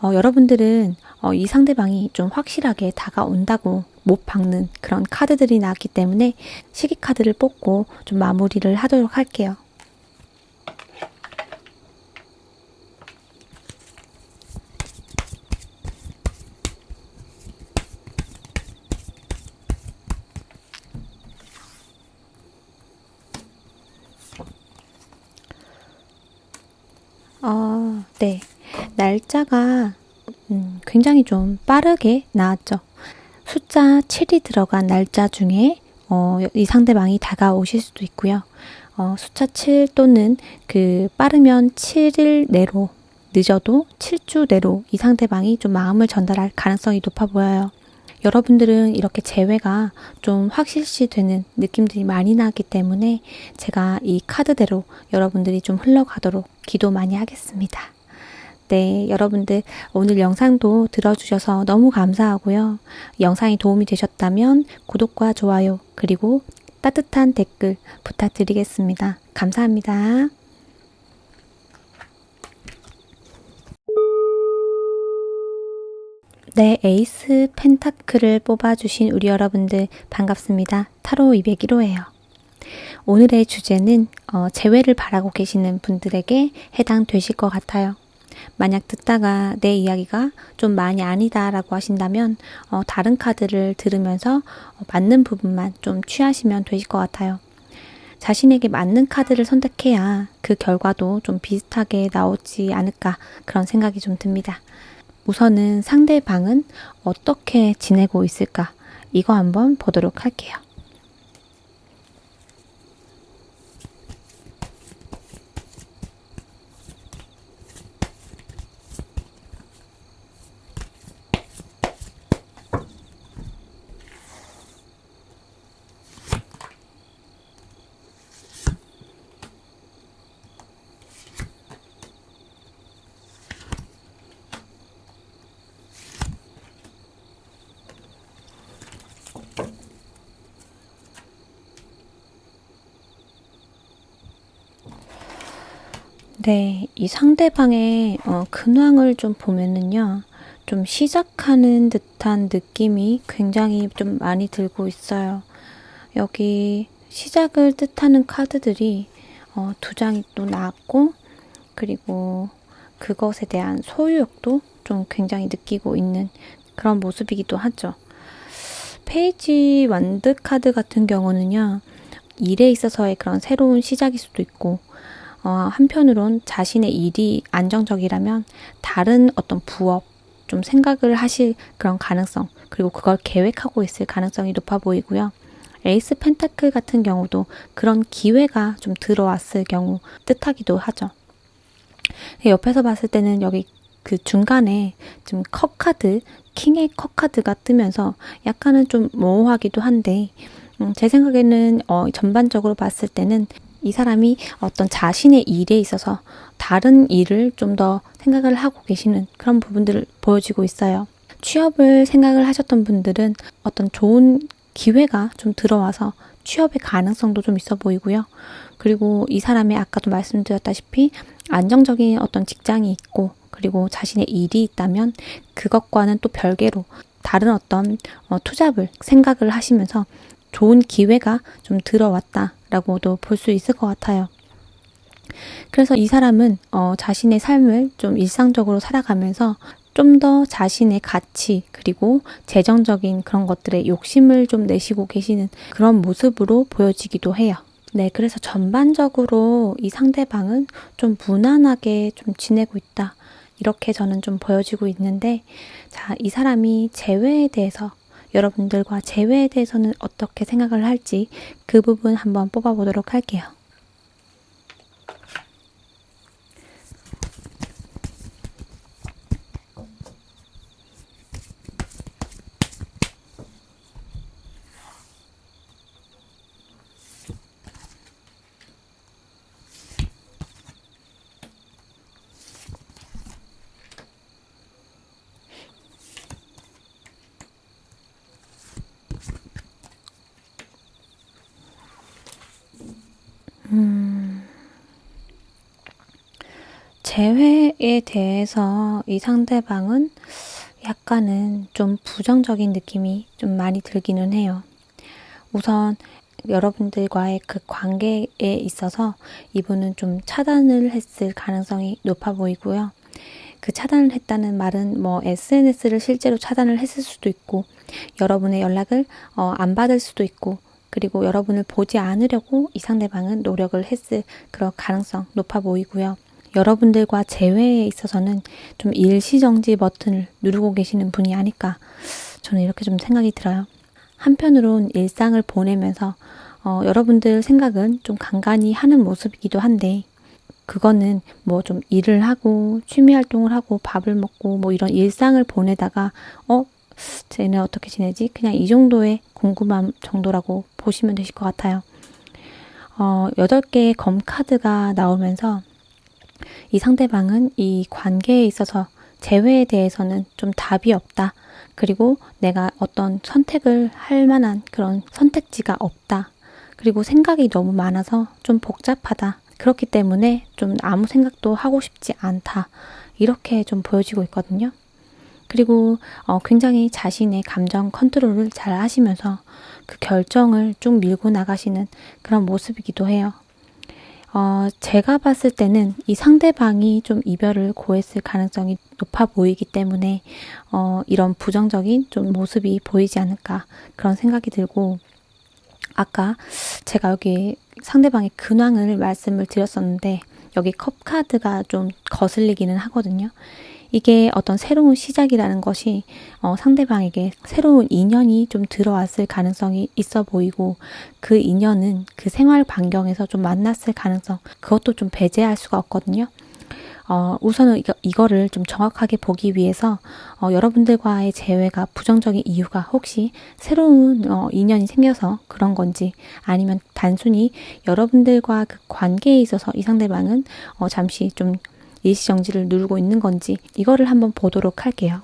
여러분들은 이 상대방이 좀 확실하게 다가온다고 못 박는 그런 카드들이 나왔기 때문에 시기 카드를 뽑고 좀 마무리를 하도록 할게요. 네. 날짜가 굉장히 좀 빠르게 나왔죠. 숫자 7이 들어간 날짜 중에 이 상대방이 다가오실 수도 있고요. 숫자 7 또는 빠르면 7일 내로, 늦어도 7주 내로 이 상대방이 좀 마음을 전달할 가능성이 높아 보여요. 여러분들은 이렇게 재회가 좀 확실시 되는 느낌들이 많이 나기 때문에 제가 이 카드대로 여러분들이 좀 흘러가도록 기도 많이 하겠습니다. 네, 여러분들 오늘 영상도 들어주셔서 너무 감사하고요. 영상이 도움이 되셨다면 구독과 좋아요 그리고 따뜻한 댓글 부탁드리겠습니다. 감사합니다. 네, 에이스 펜타클을 뽑아주신 우리 여러분들 반갑습니다. 타로 201호예요. 오늘의 주제는 재회를 바라고 계시는 분들에게 해당되실 것 같아요. 만약 듣다가 내 이야기가 좀 많이 아니다라고 하신다면 다른 카드를 들으면서 맞는 부분만 좀 취하시면 되실 것 같아요. 자신에게 맞는 카드를 선택해야 그 결과도 좀 비슷하게 나오지 않을까, 그런 생각이 좀 듭니다. 우선은 상대방은 어떻게 지내고 있을까, 이거 한번 보도록 할게요. 네, 이 상대방의 근황을 좀 보면은요, 좀 시작하는 듯한 느낌이 굉장히 좀 많이 들고 있어요. 여기 시작을 뜻하는 카드들이 두 장이 또 나왔고, 그리고 그것에 대한 소유욕도 좀 굉장히 느끼고 있는 그런 모습이기도 하죠. 페이지 완드 카드 같은 경우는요, 일에 있어서의 그런 새로운 시작일 수도 있고, 한편으론 자신의 일이 안정적이라면 다른 어떤 부업, 좀 생각을 하실 그런 가능성, 그리고 그걸 계획하고 있을 가능성이 높아 보이고요. 에이스 펜타클 같은 경우도 그런 기회가 좀 들어왔을 경우 뜻하기도 하죠. 옆에서 봤을 때는 여기 그 중간에 좀 컵 카드, 킹의 컵 카드가 뜨면서 약간은 좀 모호하기도 한데, 제 생각에는 전반적으로 봤을 때는 이 사람이 어떤 자신의 일에 있어서 다른 일을 좀 더 생각을 하고 계시는 그런 부분들을 보여지고 있어요. 취업을 생각을 하셨던 분들은 어떤 좋은 기회가 좀 들어와서 취업의 가능성도 좀 있어 보이고요. 그리고 이 사람의 아까도 말씀드렸다시피 안정적인 어떤 직장이 있고, 그리고 자신의 일이 있다면 그것과는 또 별개로 다른 어떤 투잡을 생각을 하시면서 좋은 기회가 좀 들어왔다라고도 볼 수 있을 것 같아요. 그래서 이 사람은 자신의 삶을 좀 일상적으로 살아가면서 좀 더 자신의 가치, 그리고 재정적인 그런 것들에 욕심을 좀 내시고 계시는 그런 모습으로 보여지기도 해요. 네, 그래서 전반적으로 이 상대방은 좀 무난하게 좀 지내고 있다, 이렇게 저는 좀 보여지고 있는데, 자, 이 사람이 재회에 대해서, 여러분들과 재회에 대해서는 어떻게 생각을 할지 그 부분 한번 뽑아보도록 할게요. 재회에 대해서 이 상대방은 약간은 좀 부정적인 느낌이 좀 많이 들기는 해요. 우선 여러분들과의 그 관계에 있어서 이분은 좀 차단을 했을 가능성이 높아 보이고요. 그 차단을 했다는 말은 뭐 SNS를 실제로 차단을 했을 수도 있고, 여러분의 연락을 안 받을 수도 있고, 그리고 여러분을 보지 않으려고 이 상대방은 노력을 했을 그런 가능성 높아 보이고요. 여러분들과 재회에 있어서는 좀 일시정지 버튼을 누르고 계시는 분이 아닐까, 저는 이렇게 좀 생각이 들어요. 한편으론 일상을 보내면서 여러분들 생각은 좀 간간히 하는 모습이기도 한데, 그거는 뭐 좀 일을 하고 취미 활동을 하고 밥을 먹고 뭐 이런 일상을 보내다가 쟤는 어떻게 지내지? 그냥 이 정도의 궁금함 정도라고 보시면 되실 것 같아요. 8개의 검 카드가 나오면서 이 상대방은 이 관계에 있어서 재회에 대해서는 좀 답이 없다. 그리고 내가 어떤 선택을 할 만한 그런 선택지가 없다. 그리고 생각이 너무 많아서 좀 복잡하다. 그렇기 때문에 좀 아무 생각도 하고 싶지 않다. 이렇게 좀 보여지고 있거든요. 그리고 굉장히 자신의 감정 컨트롤을 잘 하시면서 그 결정을 쭉 밀고 나가시는 그런 모습이기도 해요. 제가 봤을 때는 이 상대방이 좀 이별을 고했을 가능성이 높아 보이기 때문에 이런 부정적인 좀 모습이 보이지 않을까, 그런 생각이 들고, 아까 제가 여기 상대방의 근황을 말씀을 드렸었는데 여기 컵 카드가 좀 거슬리기는 하거든요. 이게 어떤 새로운 시작이라는 것이 상대방에게 새로운 인연이 좀 들어왔을 가능성이 있어 보이고, 그 인연은 그 생활 반경에서 좀 만났을 가능성, 그것도 좀 배제할 수가 없거든요. 우선은 이거를 좀 정확하게 보기 위해서 여러분들과의 재회가 부정적인 이유가 혹시 새로운 인연이 생겨서 그런 건지, 아니면 단순히 여러분들과 그 관계에 있어서 이 상대방은 잠시 좀 일시정지를 누르고 있는 건지, 이거를 한번 보도록 할게요.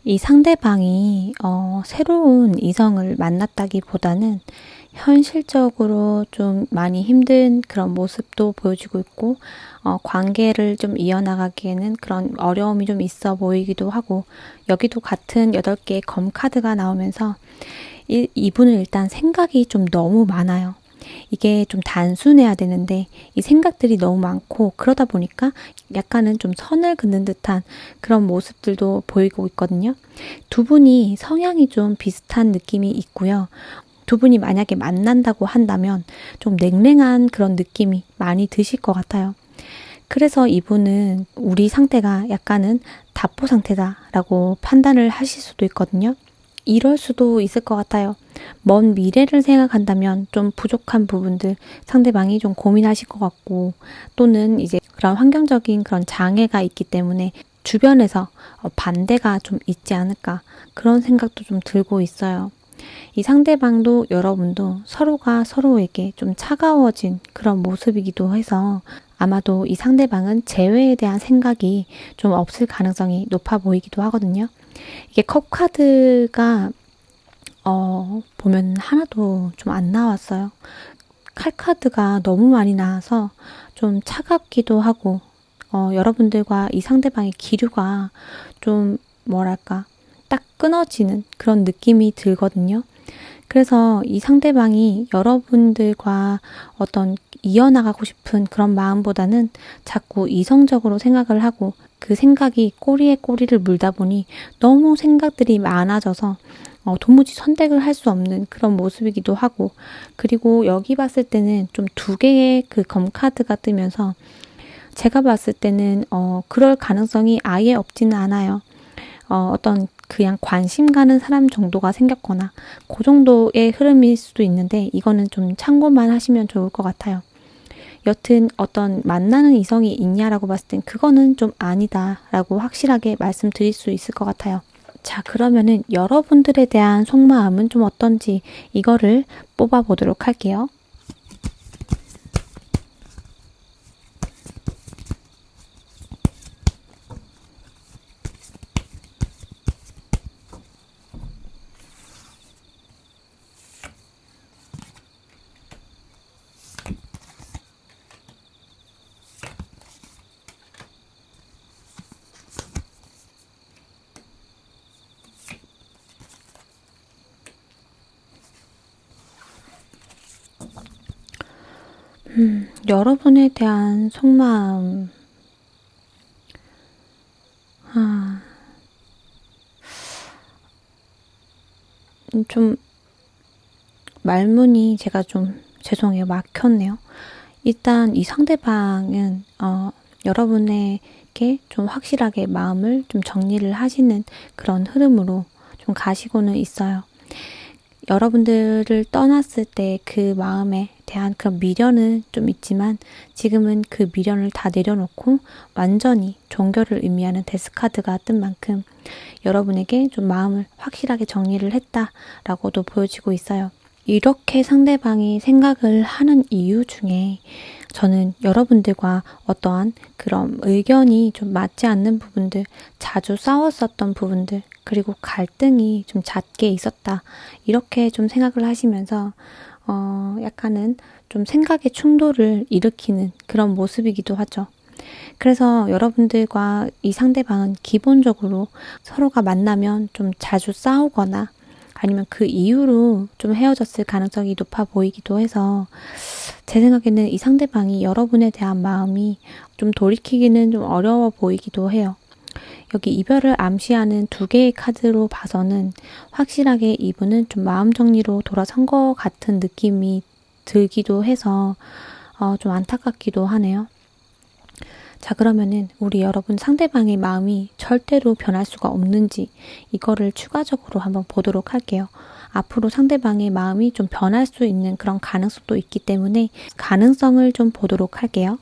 이 상대방이 새로운 이성을 만났다기보다는 현실적으로 좀 많이 힘든 그런 모습도 보여주고 있고, 관계를 좀 이어나가기에는 그런 어려움이 좀 있어 보이기도 하고, 여기도 같은 8개의 검 카드가 나오면서 이분은 일단 생각이 좀 너무 많아요. 이게 좀 단순해야 되는데 이 생각들이 너무 많고, 그러다 보니까 약간은 좀 선을 긋는 듯한 그런 모습들도 보이고 있거든요. 두 분이 성향이 좀 비슷한 느낌이 있고요. 두 분이 만약에 만난다고 한다면 좀 냉랭한 그런 느낌이 많이 드실 것 같아요. 그래서 이분은 우리 상태가 약간은 답보 상태다라고 판단을 하실 수도 있거든요. 이럴 수도 있을 것 같아요. 먼 미래를 생각한다면 좀 부족한 부분들 상대방이 좀 고민하실 것 같고, 또는 이제 그런 환경적인 그런 장애가 있기 때문에 주변에서 반대가 좀 있지 않을까, 그런 생각도 좀 들고 있어요. 이 상대방도 여러분도 서로가 서로에게 좀 차가워진 그런 모습이기도 해서 아마도 이 상대방은 재회에 대한 생각이 좀 없을 가능성이 높아 보이기도 하거든요. 이게 컵 카드가 보면 하나도 좀 안 나왔어요. 칼 카드가 너무 많이 나와서 좀 차갑기도 하고, 여러분들과 이 상대방의 기류가 좀 뭐랄까 딱 끊어지는 그런 느낌이 들거든요. 그래서 이 상대방이 여러분들과 어떤 이어나가고 싶은 그런 마음보다는 자꾸 이성적으로 생각을 하고, 그 생각이 꼬리에 꼬리를 물다 보니 너무 생각들이 많아져서 도무지 선택을 할 수 없는 그런 모습이기도 하고, 그리고 여기 봤을 때는 좀 2개의 그 검카드가 뜨면서 제가 봤을 때는 그럴 가능성이 아예 없지는 않아요. 어떤 그냥 관심 가는 사람 정도가 생겼거나 그 정도의 흐름일 수도 있는데, 이거는 좀 참고만 하시면 좋을 것 같아요. 여튼 어떤 만나는 이성이 있냐라고 봤을 땐 그거는 좀 아니다라고 확실하게 말씀드릴 수 있을 것 같아요. 자, 그러면은 여러분들에 대한 속마음은 좀 어떤지 이거를 뽑아보도록 할게요. 여러분에 대한 속마음. 좀 말문이 제가 좀 죄송해요. 막혔네요. 일단 이 상대방은 여러분에게 좀 확실하게 마음을 좀 정리를 하시는 그런 흐름으로 좀 가시고는 있어요. 여러분들을 떠났을 때 그 마음에 대한 그런 미련은 좀 있지만, 지금은 그 미련을 다 내려놓고 완전히 종결을 의미하는 데스카드가 뜬 만큼 여러분에게 좀 마음을 확실하게 정리를 했다라고도 보여지고 있어요. 이렇게 상대방이 생각을 하는 이유 중에 저는 여러분들과 어떠한 그런 의견이 좀 맞지 않는 부분들, 자주 싸웠었던 부분들, 그리고 갈등이 좀 잦게 있었다, 이렇게 좀 생각을 하시면서 약간은 좀 생각의 충돌을 일으키는 그런 모습이기도 하죠. 그래서 여러분들과 이 상대방은 기본적으로 서로가 만나면 좀 자주 싸우거나 아니면 그 이후로 좀 헤어졌을 가능성이 높아 보이기도 해서 제 생각에는 이 상대방이 여러분에 대한 마음이 좀 돌이키기는 좀 어려워 보이기도 해요. 여기 이별을 암시하는 두 개의 카드로 봐서는 확실하게 이분은 좀 마음 정리로 돌아선 것 같은 느낌이 들기도 해서 좀 안타깝기도 하네요. 자, 그러면은 우리 여러분 상대방의 마음이 절대로 변할 수가 없는지 이거를 추가적으로 한번 보도록 할게요. 앞으로 상대방의 마음이 좀 변할 수 있는 그런 가능성도 있기 때문에 가능성을 좀 보도록 할게요.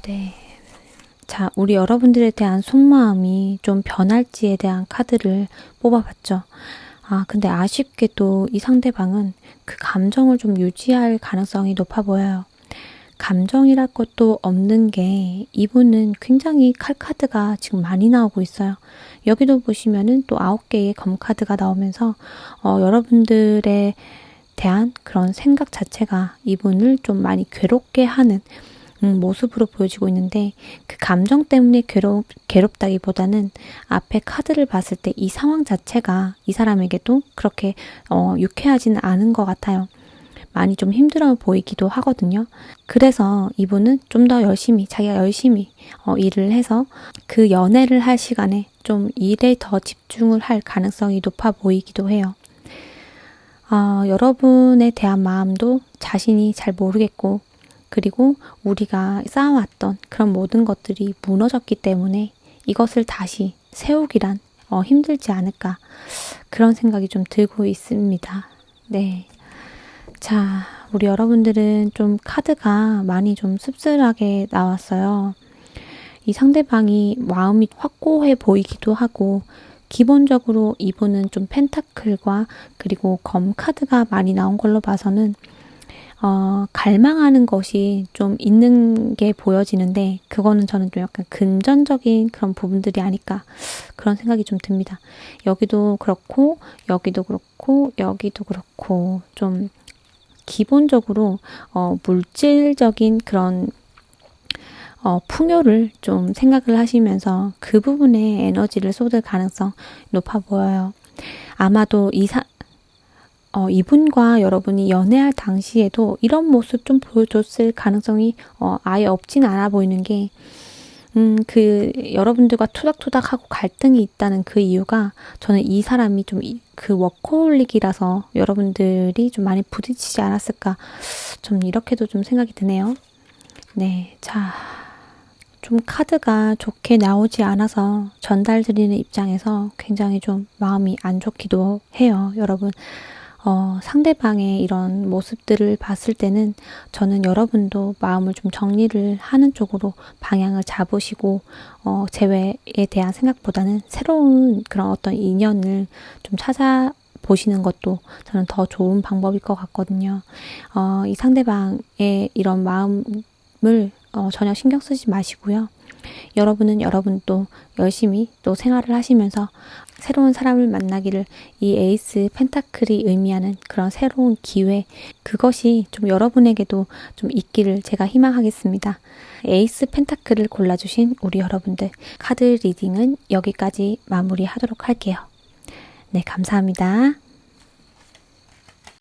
네. 자, 우리 여러분들에 대한 속마음이 좀 변할지에 대한 카드를 뽑아봤죠. 근데 아쉽게도 이 상대방은 그 감정을 좀 유지할 가능성이 높아 보여요. 감정이랄 것도 없는 게 이분은 굉장히 칼카드가 지금 많이 나오고 있어요. 여기도 보시면은 또 9개의 검카드가 나오면서 여러분들에 대한 그런 생각 자체가 이분을 좀 많이 괴롭게 하는 모습으로 보여지고 있는데 그 감정 때문에 괴롭다기보다는 앞에 카드를 봤을 때 이 상황 자체가 이 사람에게도 그렇게 유쾌하지는 않은 것 같아요. 많이 좀 힘들어 보이기도 하거든요. 그래서 이분은 좀 더 자기가 열심히 일을 해서 그 연애를 할 시간에 좀 일에 더 집중을 할 가능성이 높아 보이기도 해요. 여러분에 대한 마음도 자신이 잘 모르겠고 그리고 우리가 쌓아왔던 그런 모든 것들이 무너졌기 때문에 이것을 다시 세우기란 힘들지 않을까 그런 생각이 좀 들고 있습니다. 네. 자, 우리 여러분들은 좀 카드가 많이 좀 씁쓸하게 나왔어요. 이 상대방이 마음이 확고해 보이기도 하고 기본적으로 이분은 좀 펜타클과 그리고 검 카드가 많이 나온 걸로 봐서는 갈망하는 것이 좀 있는 게 보여지는데 그거는 저는 좀 약간 금전적인 그런 부분들이 아닐까 그런 생각이 좀 듭니다. 여기도 그렇고 여기도 그렇고 여기도 그렇고 좀 기본적으로 물질적인 그런 풍요를 좀 생각을 하시면서 그 부분에 에너지를 쏟을 가능성 높아 보여요. 아마도 이분과 여러분이 연애할 당시에도 이런 모습 좀 보여줬을 가능성이 아예 없진 않아 보이는 게 여러분들과 투닥투닥하고 갈등이 있다는 그 이유가 저는 이 사람이 좀 그 워커홀릭이라서 여러분들이 좀 많이 부딪히지 않았을까 좀 이렇게도 좀 생각이 드네요. 네, 자, 좀 카드가 좋게 나오지 않아서 전달드리는 입장에서 굉장히 좀 마음이 안 좋기도 해요, 여러분. 상대방의 이런 모습들을 봤을 때는 저는 여러분도 마음을 좀 정리를 하는 쪽으로 방향을 잡으시고 재회에 대한 생각보다는 새로운 그런 어떤 인연을 좀 찾아보시는 것도 저는 더 좋은 방법일 것 같거든요. 이 상대방의 이런 마음을 전혀 신경 쓰지 마시고요. 여러분은 여러분 또 열심히 또 생활을 하시면서 새로운 사람을 만나기를 이 에이스 펜타클이 의미하는 그런 새로운 기회 그것이 좀 여러분에게도 좀 있기를 제가 희망하겠습니다. 에이스 펜타클을 골라주신 우리 여러분들 카드 리딩은 여기까지 마무리하도록 할게요. 네, 감사합니다.